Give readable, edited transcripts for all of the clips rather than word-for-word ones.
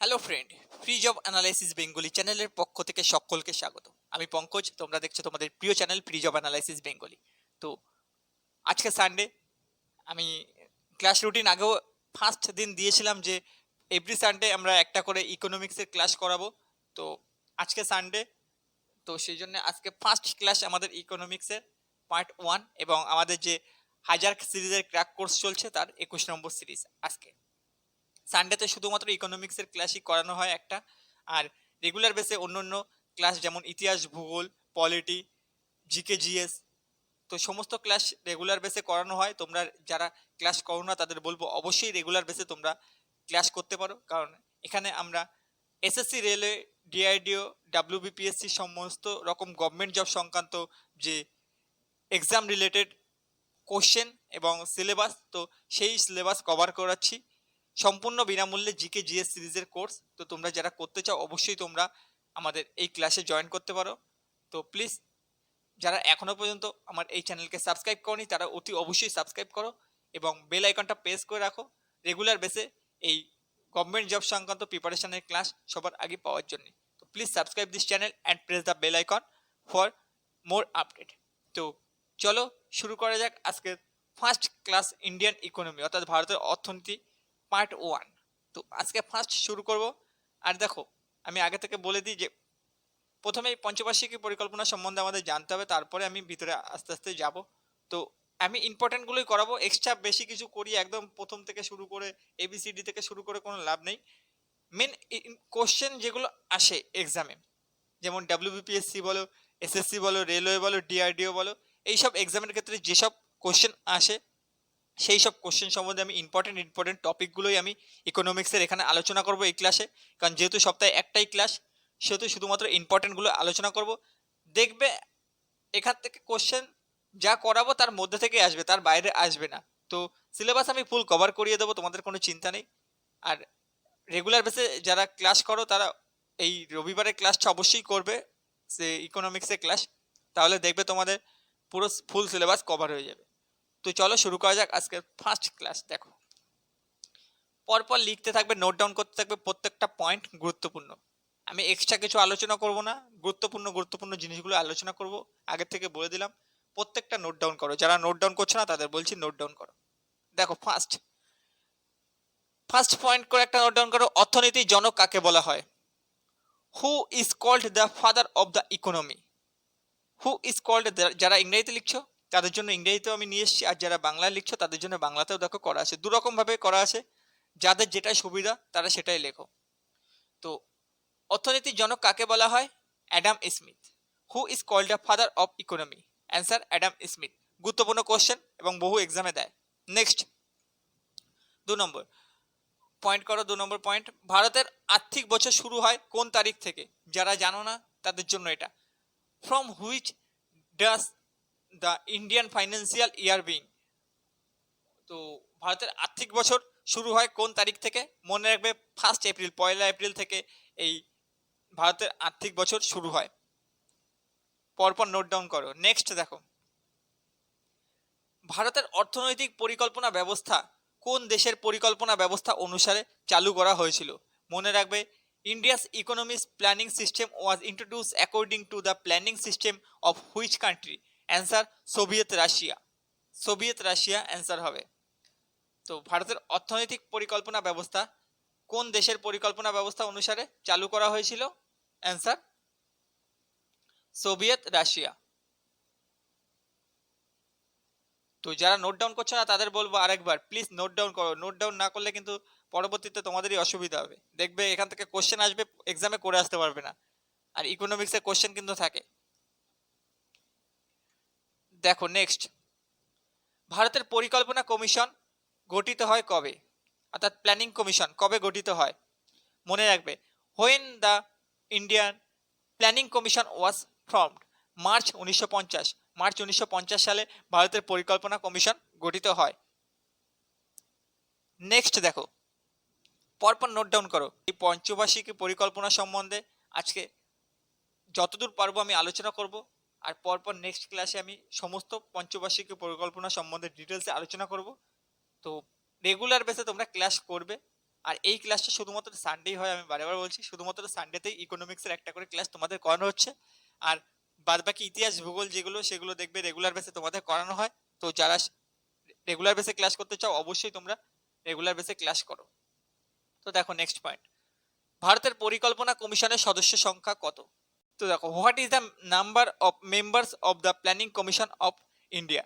Hello friend, free job analysis Bengali চ্যানেলের পক্ষ থেকে সকলকে স্বাগত। আমি পঙ্কজ, তোমরা দেখছো তোমাদের প্রিয় channel free job analysis Bengali. তো আজকে সানডে, আমি ক্লাস রুটিন আগেও ফার্স্ট দিন দিয়েছিলাম যে এভরি সানডে আমরা একটা করে ইকোনমিক্সের ক্লাস করাবো। তো আজকে সানডে, তো সেই জন্য আজকে ফার্স্ট ক্লাস আমাদের ইকোনমিক্সের পার্ট 1 এবং আমাদের যে হাজার সিরিজের ক্র্যাক কোর্স চলছে তার 21 নম্বর সিরিজ। আজকে সানডেতে শুধুমাত্র ইকোনমিক্সের ক্লাসই করানো হয় একটা, আর রেগুলার বেসে অন্য অন্য ক্লাস যেমন ইতিহাস, ভূগোল, পলিটি, জিকে, জিএস, তো সমস্ত ক্লাস রেগুলার বেসে করানো হয়। তোমরা যারা ক্লাস করো না তাদের বলবো অবশ্যই রেগুলার বেসে তোমরা ক্লাস করতে পারো, কারণ এখানে আমরা এসএসসি, রেলওয়ে, ডিআরডিও, ডাব্লিউবিপিএসসি সমস্ত রকম গভর্নমেন্ট জব সংক্রান্ত যে এক্সাম রিলেটেড কোশ্চেন এবং সিলেবাস, তো সেই সিলেবাস কভার করাচ্ছি সম্পূর্ণ বিনামূল্যে জিকে জিএস সিরিজের কোর্স। তো তোমরা যারা করতে চাও অবশ্যই তোমরা আমাদের এই ক্লাসে জয়েন করতে পারো। তো প্লিজ, যারা এখনো পর্যন্ত আমার এই চ্যানেলকে সাবস্ক্রাইব করনি তারা অতি অবশ্যই সাবস্ক্রাইব করো এবং বেল আইকনটা প্রেস করে রাখো রেগুলার বেসে এই গভর্নমেন্ট জব সংক্রান্ত প্রিপারেশনের ক্লাস সবার আগে পাওয়ার জন্য। তো please subscribe this channel and press the bell icon for more update. তো চলো শুরু করা যাক আজকের ফার্স্ট ক্লাস ইন্ডিয়ান ইকোনমি অর্থাৎ ভারতের অর্থনীতি পার্ট 1। তো আজকে ফার্স্ট শুরু করব। আর দেখো, আমি আগে থেকে বলে দিই যে প্রথমেই পঞ্চবার্ষিকী পরিকল্পনা সম্বন্ধে আমাদের জানতে হবে, তারপরে আমি ভিতরে আস্তে আস্তে যাব। তো আমি ইম্পর্টেন্টগুলোই করাবো, এক্সট্রা বেশি কিছু করি একদম প্রথম থেকে শুরু করে এবিসিডি থেকে শুরু করে কোনো লাভ নেই। মেন কোশ্চেন যেগুলো আসে এক্সামে, যেমন ডাব্লিউবিপিএসসি বলো, এসএসসি বলো, রেলওয়ে বলো, ডিআরডিও বলো, এইসব এক্সামের ক্ষেত্রে যেসব কোশ্চেন আসে সেই সব কোশ্চেন সম্বন্ধে আমি ইম্পর্টেন্ট টপিকগুলোই আমি ইকোনমিক্সের এখানে আলোচনা করব এই ক্লাসে। কারণ যেহেতু সপ্তাহে একটাই ক্লাস, সেহেতু শুধুমাত্র ইম্পর্টেন্টগুলো আলোচনা করব। দেখবে এখান থেকে কোশ্চেন যা করাবো তার মধ্যে থেকে আসবে, তার বাইরে আসবে না। তো সিলেবাস আমি ফুল কভার করিয়ে দেবো, তোমাদের কোনো চিন্তা নেই। আর রেগুলার বেসে যারা ক্লাস করো তারা এই রবিবারের ক্লাসটা অবশ্যই করবে, সে ইকোনমিক্সের ক্লাস, তাহলে দেখবে তোমাদের পুরো ফুল সিলেবাস কভার হয়ে যাবে। তো চলো শুরু করা যাক আজকের ফার্স্ট ক্লাস। দেখো, পরপর লিখতে থাকবে, নোট ডাউন করতে থাকবে প্রত্যেকটা পয়েন্ট গুরুত্বপূর্ণ। আমি এক্সট্রা কিছু আলোচনা করব না, গুরুত্বপূর্ণ জিনিসগুলো আলোচনা করব। আগের থেকে বলে দিলাম প্রত্যেকটা নোট ডাউন করো, যারা নোট ডাউন করছে না তাদের বলছি নোট ডাউন করো। দেখো, ফার্স্ট ফার্স্ট পয়েন্ট করে একটা নোট ডাউন করো, অর্থনীতির জনক কাকে বলা হয়? Who is called the father of the economy? Who is called, যারা ইংরেজিতে লিখছো তাদের জন্য ইংরেজিতেও আমি নিয়ে এসেছি, আর যারা বাংলায় লিখছো তাদের জন্য বাংলাতেও দেখো করা আছে, দুরকম ভাবে করা আছে, যাদের যেটাই সুবিধা তারা সেটাই লেখো। তো অর্থনীতির জনক কাকে বলা হয়? Adam Smith. Who is called the father of economy? Answer Adam Smith. গুরুত্বপূর্ণ কোশ্চেন এবং বহু এক্সামে দেয়। নেক্সট, 2 নম্বর পয়েন্ট করো। 2 নম্বর পয়েন্ট, ভারতের আর্থিক বছর শুরু হয় কোন তারিখ থেকে? যারা জানো না তাদের জন্য এটা, from which does the Indian financial year being? তো ভারতের আর্থিক বছর শুরু হয় কোন তারিখ থেকে? মনে রাখবে 1 এপ্রিল, 1 এপ্রিল থেকে এই ভারতের আর্থিক বছর শুরু হয়। পরপর নোট ডাউন করো। নেক্সট দেখো, ভারতের অর্থনৈতিক পরিকল্পনা ব্যবস্থা কোন দেশের পরিকল্পনা ব্যবস্থা অনুসারে চালু করা হয়েছিল? মনে রাখবে, India's economic planning system was introduce according to the planning system of which country? Answer Soviet Russia. Soviet Russia answer হবে। তো ভারতের অর্থনৈতিক পরিকল্পনা ব্যবস্থা কোন দেশের পরিকল্পনা ব্যবস্থা অনুসারে চালু করা হয়েছিল? Answer Soviet Russia. তো যারা নোট ডাউন করছো না তাদের বলবো আরেকবার প্লিজ নোট ডাউন করো, নোট ডাউন না করলে কিন্তু পরবর্তীতে তোমাদেরই অসুবিধা হবে। দেখবে এখান থেকে কোশ্চেন আসবে, এক্সামে করে আসতে পারবে না, আর ইকোনমিক্সের কোশ্চেন কিন্তু থাকে। দেখো নেক্সট, ভারতের পরিকল্পনা কমিশন গঠিত হয় কবে? অর্থাৎ প্ল্যানিং কমিশন কবে গঠিত হয়? মনে রাখবে, when the Indian planning commission was formed? March 1950 সালে ভারতের পরিকল্পনা কমিশন গঠিত হয়। নেক্সট দেখো, পরপর নোট ডাউন করো এই পঞ্চবার্ষিকী পরিকল্পনা সম্বন্ধে আজকে যতদূর পারবো আমি আলোচনা করব, আর পরপর নেক্সট ক্লাসে আমি সমস্ত পঞ্চবার্ষিকী পরিকল্পনা সম্বন্ধে ডিটেলসে আলোচনা করব। তো রেগুলার বেসে তোমরা ক্লাস করবে, আর এই ক্লাসটা শুধুমাত্র সানডেই হয়, আমি বারবার বলছি, শুধুমাত্র সানডেতেই ইকোনমিক্সের একটা করে ক্লাস তোমাদের করানো হচ্ছে। আর বাদ বাকি ইতিহাস ভূগোল যেগুলো সেগুলো দেখবে রেগুলার বেসে তোমাদের করানো হয়। তো যারা রেগুলার বেসে ক্লাস করতে চাও অবশ্যই তোমরা রেগুলার বেসে ক্লাস করো। তো দেখো নেক্সট পয়েন্ট, ভারতের পরিকল্পনা কমিশনের সদস্য সংখ্যা কত? তো দেখো, what is the number of members of the planning commission of India?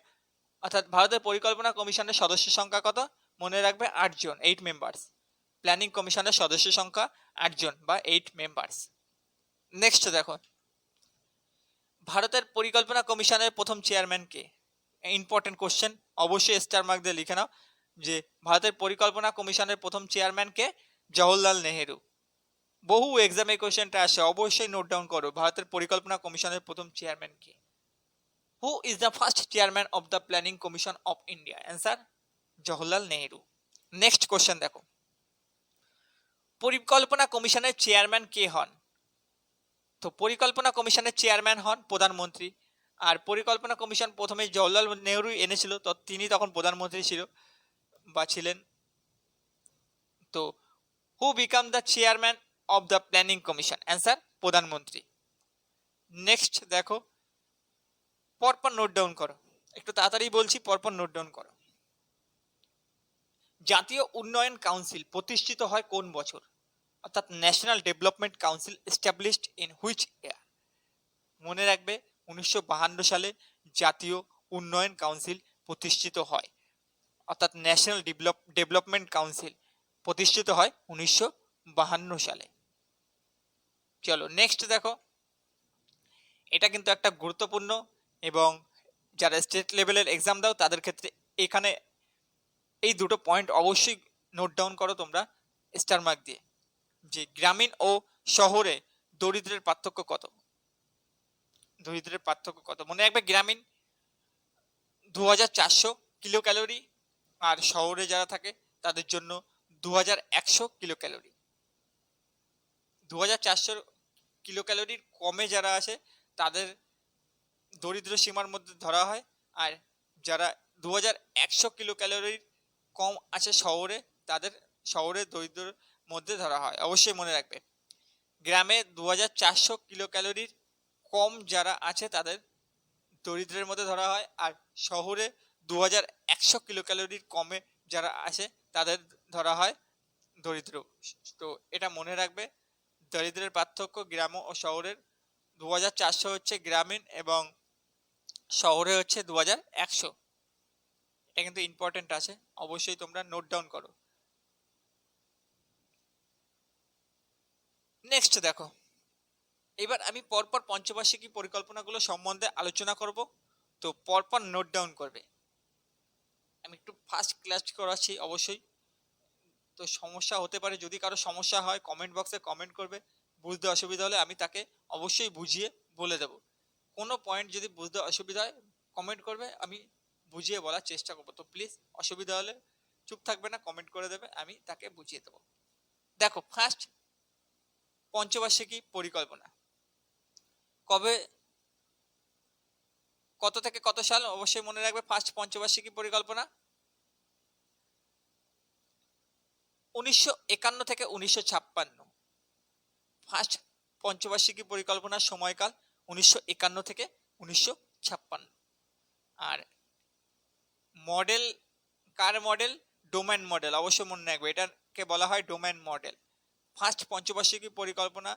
অর্থাৎ ভারতের পরিকল্পনা কমিশনের সদস্য সংখ্যা কত? মনে রাখবে 8 জন, 8 মেম্বার্স। প্ল্যানিং কমিশনের সদস্য সংখ্যা 8 জন বা 8 মেম্বার্স। নেক্সট দেখো, ভারতের পরিকল্পনা কমিশনের প্রথম চেয়ারম্যান কে? ইম্পর্টেন্ট কোশ্চেন, অবশ্যই স্টার মার্ক দিয়ে লিখে নাও যে ভারতের পরিকল্পনা কমিশনের প্রথম চেয়ারম্যান কে? জওহরলাল নেহেরু। বহু এক্সামে কোশ্চেনটা আসে, অবশ্যই নোট ডাউন করো, ভারতের পরিকল্পনা কমিশনের প্রথম chairman K? Who is the first chairman of the planning commission of India? Answer Jawaharlal Nehru. Next question দেখো, পরিকল্পনা কমিশনের চেয়ারম্যান কে হন? তো পরিকল্পনা কমিশনের চেয়ারম্যান হন প্রধানমন্ত্রী। আর পরিকল্পনা কমিশন প্রথমে জওহরলাল নেহরু এনেছিল, তো তিনি তখন প্রধানমন্ত্রী ছিল বা ছিলেন। তো who became the chairman of the planning commission? Answer প্রধানমন্ত্রী। নেক্সট দেখো, পরপর নোট ডাউন করো, একটু তাড়াতাড়ি বলছি, পরপর নোট ডাউন করো। জাতীয় উন্নয়ন কাউন্সিল প্রতিষ্ঠিত হয় কোন বছর? অর্থাৎ national development council established in which year? মনে রাখবে 1952 সালে জাতীয় উন্নয়ন কাউন্সিল প্রতিষ্ঠিত হয়, অর্থাৎ ন্যাশনাল ডেভেলপমেন্ট কাউন্সিল প্রতিষ্ঠিত হয় 1952 সালে। চলো নেক্সট দেখো, এটা কিন্তু একটা গুরুত্বপূর্ণ এবং যারা স্টেট লেভেলের এক্সাম দাও তাদের ক্ষেত্রে এখানে এই দুটো পয়েন্ট অবশ্যই নোট ডাউন করো তোমরা স্টার মার্ক দিয়ে, যে গ্রামীণ ও শহরে দরিদ্রের পার্থক্য কত? দরিদ্রের পার্থক্য কত? মনে রাখবে, গ্রামীণ 2400 কিলো ক্যালোরি, আর শহরে যারা থাকে তাদের জন্য 2100 কিলো ক্যালোরি। 2400 কিলো ক্যালোরির কমে যারা আছে তাদের দরিদ্র সীমার মধ্যে ধরা হয়, আর যারা 2100 কিলো ক্যালোরির কম আছে শহরে, তাদের শহরে দরিদ্রের মধ্যে ধরা হয়। অবশ্যই মনে রাখবে, গ্রামে 2400 কিলো ক্যালোরির কম যারা আছে তাদের দরিদ্রের মধ্যে ধরা হয়, আর শহরে 2100 কিলো ক্যালোরির কমে যারা আছে তাদের ধরা হয় দরিদ্র। তো এটা মনে রাখবে, দরিদ্রের পার্থক্য গ্রাম ও শহরের 2400 হচ্ছে গ্রামীণ এবং শহরে হচ্ছে 2100। এটা কিন্তু ইম্পর্টেন্ট আছে, অবশ্যই তোমরা নোট ডাউন করো। নেক্সট দেখো, এবার আমি পরপর পঞ্চবার্ষিকী পরিকল্পনাগুলো সম্বন্ধে আলোচনা করব, তো পরপর নোট ডাউন করবে। আমি একটু ফার্স্ট ক্লাস করাচ্ছি অবশ্যই, তো সমস্যা হতে পারে, যদি কারো সমস্যা হয় কমেন্ট বক্সে কমেন্ট করবে, বুঝতে অসুবিধা হলে আমি তাকে অবশ্যই বুঝিয়ে বলে দেব। কোনো পয়েন্ট যদি বুঝতে অসুবিধা হয় কমেন্ট করবে, আমি বুঝিয়ে বলার চেষ্টা করবো। তো প্লিজ অসুবিধা হলে চুপ থাকবে না, কমেন্ট করে দেবে, আমি তাকে বুঝিয়ে দেবো। দেখো, ফার্স্ট পঞ্চবার্ষিকী পরিকল্পনা কবে, কত থেকে কত সাল? অবশ্যই মনে রাখবে, ফার্স্ট পঞ্চবার্ষিকী পরিকল্পনা 1951 থেকে 1956। ফার্স্ট পঞ্চবার্ষিকী পরিকল্পনার সময়কাল 1951 থেকে 1956। আর মডেল কার মডেল? ডোমেন মডেল, অবশ্যই মনে রাখবে, এটাকে বলা হয় ডোমেন মডেল। ফার্স্ট পঞ্চবার্ষিকী পরিকল্পনা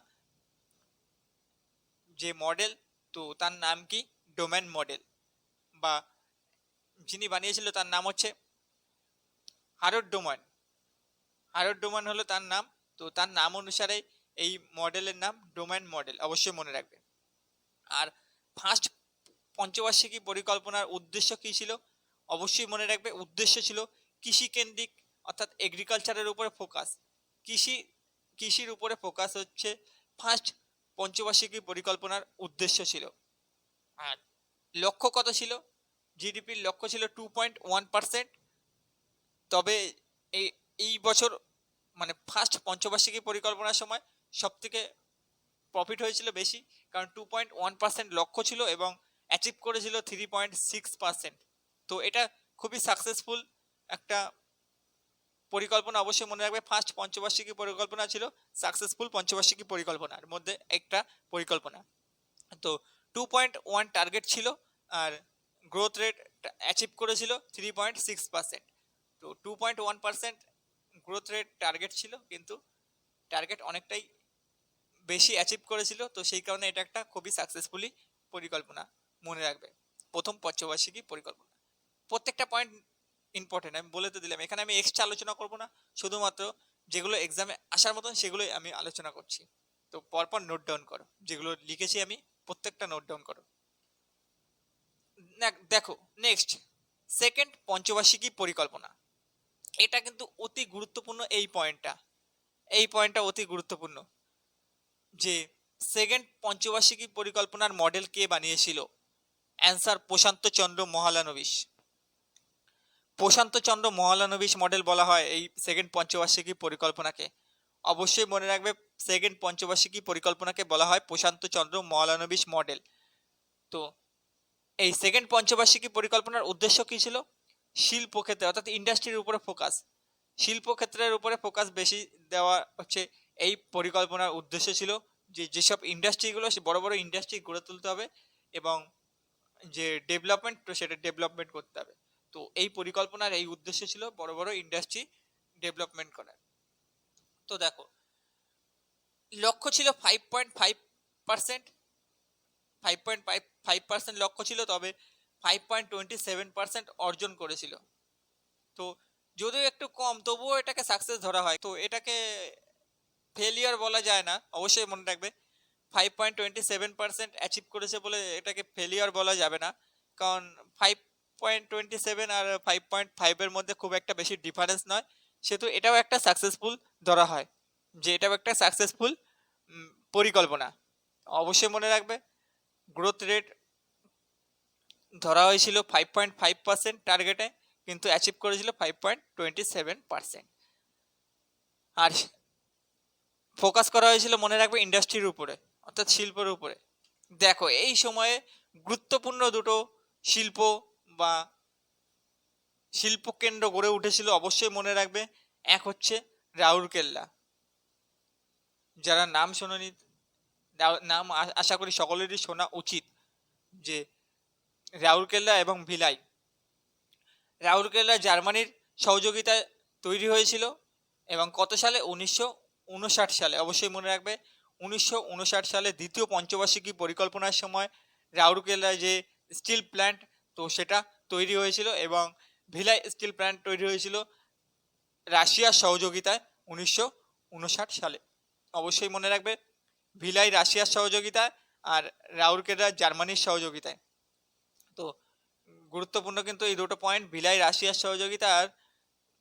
যে মডেল, তো তার নাম কি? ডোমেন মডেল, বা যিনি বানিয়েছিল তার নাম হচ্ছে হারোড ডোমান। হারোড ডোমান হলো তার নাম, তো তার নাম অনুসারে এই মডেলের নাম ডোমেন মডেল, অবশ্যই মনে রাখবে। আর ফার্স্ট পঞ্চবার্ষিকী পরিকল্পনার উদ্দেশ্য কি ছিল? অবশ্যই মনে রাখবে, উদ্দেশ্য ছিল কৃষি কেন্দ্রিক, অর্থাৎ এগ্রিকালচারের উপরে ফোকাস। কৃষির উপরে ফোকাস হচ্ছে ফার্স্ট পঞ্চবার্ষিকী পরিকল্পনার উদ্দেশ্য ছিল। আর লক্ষ্য কত ছিল? জিডিপির লক্ষ্য ছিল 2.1%। তবে এই বছর মানে ফার্স্ট পঞ্চবার্ষিকী পরিকল্পনার সময় সব থেকে প্রফিট হয়েছিল বেশি, কারণ 2.1% লক্ষ্য ছিল এবং অ্যাচিভ করেছিল 3.6%। তো এটা খুবই সাকসেসফুল একটা পরিকল্পনা অবশ্যই মনে রাখবে, ফার্স্ট পঞ্চবার্ষিকী পরিকল্পনা ছিল সাকসেসফুল পঞ্চবার্ষিকী পরিকল্পনার মধ্যে একটা পরিকল্পনা। তো 2.1 টার্গেট ছিল, আর গ্রোথ রেট অ্যাচিভ করেছিল 3.6%। তো 2.1% গ্রোথ রেট টার্গেট ছিল, কিন্তু টার্গেট অনেকটাই বেশি অ্যাচিভ করেছিল। তো সেই কারণে এটা একটা খুবই সাকসেসফুলি পরিকল্পনা মনে রাখবে, প্রথম পঞ্চবার্ষিকী পরিকল্পনা। প্রত্যেকটা পয়েন্ট ইম্পর্টেন্ট, আমি বলে তো দিলাম। এখানে আমি এক্সট্রা আলোচনা করব না, শুধুমাত্র যেগুলো এক্সামে আসার মতন সেগুলোই আমি আলোচনা করছি। তো পরপর নোট ডাউন করো, যেগুলো লিখেছি আমি প্রত্যেকটা নোট ডাউন করো। দেখো নেক্সট, সেকেন্ড পঞ্চবার্ষিকী পরিকল্পনা। এটা কিন্তু অতি গুরুত্বপূর্ণ, এই পয়েন্টটা অতি গুরুত্বপূর্ণ, যে সেকেন্ড পঞ্চবার্ষিকী পরিকল্পনার মডেল কে বানিয়েছিল? অ্যান্সার প্রশান্ত চন্দ্র মহলানবিশ। প্রশান্ত চন্দ্র মহলানবিশ মডেল বলা হয় এই সেকেন্ড পঞ্চবার্ষিকী পরিকল্পনাকে। অবশ্যই মনে রাখবে, সেকেন্ড পঞ্চবার্ষিকী পরিকল্পনাকে বলা হয় প্রশান্ত চন্দ্র মহলানবিশ মডেল। তো এই সেকেন্ড পঞ্চবার্ষিকী পরিকল্পনার উদ্দেশ্য কী ছিল? শিল্পক্ষেত্রে অর্থাৎ ইন্ডাস্ট্রির উপরে ফোকাস, শিল্পক্ষেত্রের উপরে ফোকাস বেশি দেওয়া হচ্ছে এই পরিকল্পনার উদ্দেশ্য ছিল। যেসব ইন্ডাস্ট্রিগুলো, বড় বড় ইন্ডাস্ট্রি গড়ে তুলতে হবে এবং যে ডেভেলপমেন্ট, তো সেটা ডেভেলপমেন্ট করতে হবে। তো এই পরিকল্পনার এই উদ্দেশ্য ছিল বড় বড় ইন্ডাস্ট্রি ডেভেলপমেন্ট করার। তো দেখো, লক্ষ্য ছিল 5.5%, 5.5% লক্ষ্য ছিল, তবে 5.27% অর্জন করেছিল। তো যদিও একটু কম, তবুও এটাকে সাকসেস ধরা হয়। তো এটাকে ফেলিয়ার বলা যায় না, অবশ্যই মনে রাখবে। 5.27% অ্যাচিভ করেছে বলে এটাকে ফেলিয়ার বলা যাবে না, কারণ 5.27 আর 5.5 মধ্যে খুব একটা বেশি ডিফারেন্স নয়, সেহেতু এটাও একটা সাকসেসফুল ধরা হয়, যে এটাও একটা সাকসেসফুল পরিকল্পনা। অবশ্যই মনে রাখবে, গ্রোথ রেট ধরা হয়েছিল 5.5% টার্গেটে, কিন্তু অ্যাচিভ করেছিল 5.27%। আর ফোকাস করা হয়েছিল মনে রাখবে ইন্ডাস্ট্রির উপরে, অর্থাৎ শিল্পের উপরে। দেখো এই সময়ে গুরুত্বপূর্ণ দুটো শিল্প বা শিল্পকেন্দ্র গড়ে উঠেছিল, অবশ্যই মনে রাখবে। এক হচ্ছে রাউরকেল্লা, যারা নাম শোনেনি, নাম আশা করি সকলেরই শোনা উচিত, যে রাউরকেল্লা এবং ভিলাই। রাউরকেল্লা জার্মানির সহযোগিতায় তৈরি হয়েছিল, এবং কত সালে? 1959 সালে। অবশ্যই মনে রাখবে, 1959 সালে দ্বিতীয় পঞ্চবার্ষিকী পরিকল্পনার সময় রাউরকেল্লায় যে স্টিল প্ল্যান্ট, তো সেটা তৈরি হয়েছিল, এবং ভিলাই স্টিল প্ল্যান্ট তৈরি হয়েছিল রাশিয়ার সহযোগিতায় 1959 সালে। অবশ্যই মনে রাখবে, ভিলাই রাশিয়ার সহযোগিতায় আর রাউরকেল্লা জার্মানির সহযোগিতায়। তো গুরুত্বপূর্ণ কিন্তু এই দুটো পয়েন্ট, ভিলাই রাশিয়ার সহযোগিতা আর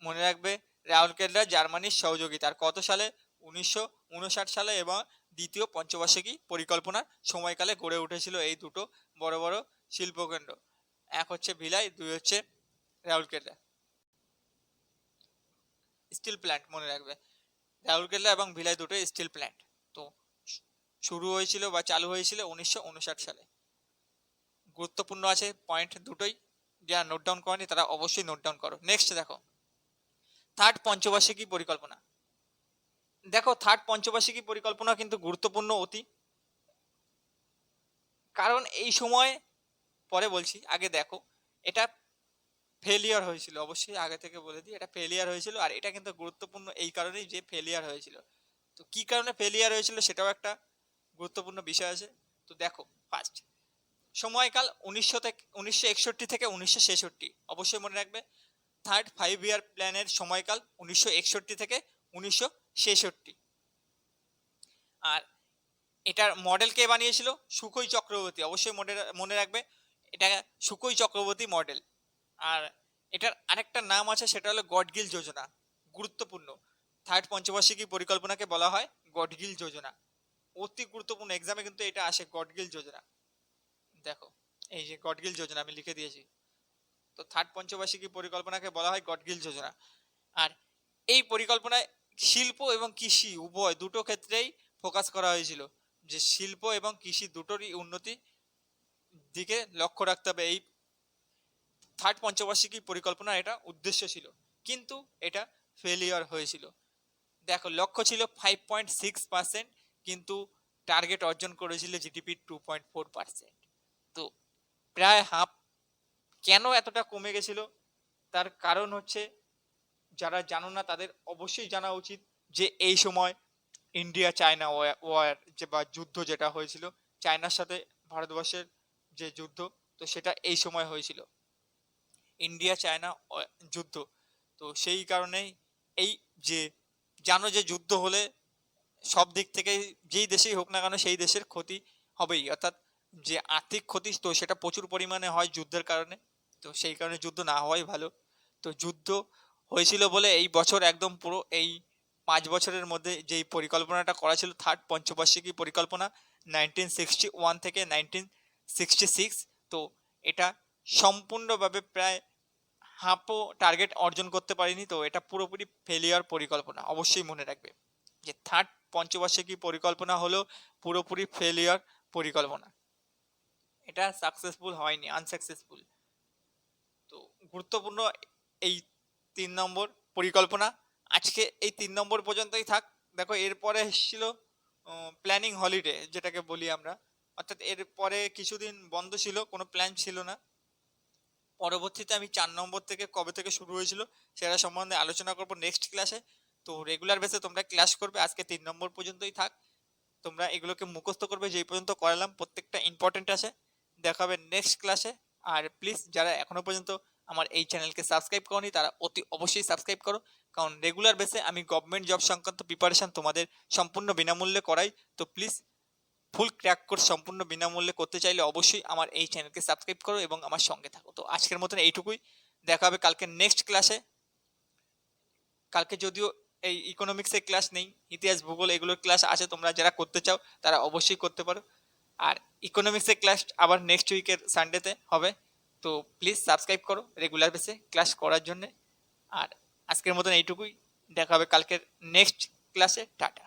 মনে রাখবে রাউরকেল্লা জার্মানির সহযোগিতা। আর কত সালে? 1959 সালে, এবং দ্বিতীয় পঞ্চবার্ষিকী পরিকল্পনার সময়কালে গড়ে উঠেছিল এই দুটো বড় বড় শিল্পকেন্দ্র। এক হচ্ছে ভিলাই, দুই হচ্ছে রাউরকেল্লা স্টিল প্ল্যান্ট। মনে রাখবে, রাউরকেল্লা এবং ভিলাই দুটো স্টিল প্ল্যান্ট। তো শুরু হয়েছিল বা চালু হয়েছিল 1959 সালে। গুরুত্বপূর্ণ আছে পয়েন্ট দুটোই, যারা নোট ডাউন করেনি তারা অবশ্যই নোট ডাউন করো। নেক্সট দেখো, থার্ড পঞ্চবার্ষিকী পরিকল্পনা। দেখো থার্ড পঞ্চবার্ষিকী পরিকল্পনা কিন্তু গুরুত্বপূর্ণ অতি, কারণ এই সময় পরে বলছি, আগে দেখো এটা ফেলিয়ার হয়েছিল। অবশ্যই আগে থেকে বলে দিই, এটা ফেলিয়ার হয়েছিল, আর এটা কিন্তু গুরুত্বপূর্ণ এই কারণেই যে ফেলিয়ার হয়েছিল। তো কি কারণে ফেলিয়ার হয়েছিল সেটাও একটা গুরুত্বপূর্ণ বিষয় আছে। তো দেখো, ফার্স্ট সময়কাল 1961 থেকে 1966। অবশ্যই মনে রাখবে, থার্ড 5 ইয়ার প্ল্যানের সময়কাল 1961 থেকে 1966। আর এটার মডেল কে বানিয়েছিল? সুখোই চক্রবর্তী। অবশ্যই মনে রাখবে, এটা সুখোই চক্রবর্তী মডেল। আর এটার আরেকটা নাম আছে, সেটা হলো গডগিল যোজনা। গুরুত্বপূর্ণ, থার্ড পঞ্চবার্ষিকী পরিকল্পনাকে বলা হয় গডগিল যোজনা। অতি গুরুত্বপূর্ণ, এক্সামে কিন্তু এটা আসে, গডগিল যোজনা। দেখো এই যে গডগিল যোজনা আমি লিখে দিয়েছি। তো থার্ড পঞ্চবার্ষিকী পরিকল্পনাকে বলা হয় গডগিল যোজনা। আর এই পরিকল্পনায় শিল্প এবং কৃষি উভয় দুটো ক্ষেত্রেই ফোকাস করা হয়েছিল, যে শিল্প এবং কৃষি দুটোরই উন্নতি দিকে লক্ষ্য রাখতে হবে। এই থার্ড পঞ্চবার্ষিকী পরিকল্পনা এটা উদ্দেশ্য ছিল, কিন্তু এটা ফেলিওর হয়েছিল। দেখো লক্ষ্য ছিল 5.6%, কিন্তু টার্গেট অর্জন করেছিল জিডিপি 2.4%। তো প্রায় হাফ। কেন এতটা কমে গেছিল তার কারণ হচ্ছে, যারা জানো না তাদের অবশ্যই জানা উচিত যে এই সময় ইন্ডিয়া চায়না ওয়ার যে বা যুদ্ধ যেটা হয়েছিল, চায়নার সাথে ভারতবর্ষের যে যুদ্ধ, তো সেটা এই সময় হয়েছিল, ইন্ডিয়া চায়না যুদ্ধ। তো সেই কারণেই এই যে জানো যে যুদ্ধ হলে সব দিক থেকে যেই দেশেই হোক না কেন সেই দেশের ক্ষতি হবেই, অর্থাৎ যে আর্থিক ক্ষতি তো সেটা প্রচুর পরিমাণে হয় যুদ্ধের কারণে। তো সেই কারণে যুদ্ধ না হওয়াই ভালো। তো যুদ্ধ হয়েছিল বলে এই বছর একদম পুরো এই 5 বছরের মধ্যে যেই পরিকল্পনাটা করা ছিল, থার্ড পঞ্চবার্ষিকী পরিকল্পনা 1961 থেকে 1966, তো এটা সম্পূর্ণভাবে প্রায় হাফও টার্গেট অর্জন করতে পারিনি। তো এটা পুরোপুরি ফেলিয়ার পরিকল্পনা, অবশ্যই মনে রাখবে যে থার্ড পঞ্চবার্ষিকী পরিকল্পনা হলো পুরোপুরি ফেলিয়ার পরিকল্পনা, এটা সাকসেসফুল হয়নি, আনসাকসেসফুল। তো গুরুত্বপূর্ণ এই 3 নম্বর পরিকল্পনা। আজকে এই 3 নম্বর পর্যন্তই থাক। দেখো এরপরে এসেছিল প্ল্যানিং হলিডে যেটাকে বলি আমরা, অর্থাৎ এরপরে কিছুদিন বন্ধ ছিল, কোনো প্ল্যান ছিল না। পরবর্তীতে আমি 4 নম্বর থেকে কবে থেকে শুরু হয়েছিল সেটা সম্বন্ধে আলোচনা করব নেক্সট ক্লাসে। তো রেগুলার বেসে তোমরা ক্লাস করবে, আজকে 3 নম্বর পর্যন্তই থাক। তোমরা এগুলোকে মুখস্থ করবে, যেই পর্যন্ত করালাম প্রত্যেকটা ইম্পর্টেন্ট আছে। দেখা হবে নেক্সট ক্লাসে। আর প্লিজ যারা এখনো পর্যন্ত আমার এই চ্যানেলকে সাবস্ক্রাইব করনি তারা অতি অবশ্যই সাবস্ক্রাইব করো, কারণ রেগুলার বেসে আমি গভর্নমেন্ট জব সংক্রান্ত প্রিপারেশন তোমাদের সম্পূর্ণ বিনামূল্যে করাই। তো প্লিজ ফুল ক্র্যাক কোর্স সম্পূর্ণ বিনামূল্যে করতে চাইলে অবশ্যই আমার এই চ্যানেলকে সাবস্ক্রাইব করো এবং আমার সঙ্গে থাকো। তো আজকের মতন এইটুকুই, দেখা হবে কালকে নেক্সট ক্লাসে। কালকে যদিও এই ইকোনমিক্সের ক্লাস নেই, ইতিহাস ভূগোল এগুলোর ক্লাস আছে, তোমরা যারা করতে চাও তারা অবশ্যই করতে পারো। আর ইকোনমিক্সের ক্লাস আবার নেক্সট উইকের সানডেতে হবে। তো প্লিজ সাবস্ক্রাইব করো রেগুলার বেসে ক্লাস করার জন্যে। আর আজকের মতন এইটুকুই, দেখা হবে কালকের নেক্সট ক্লাসে। টাটা।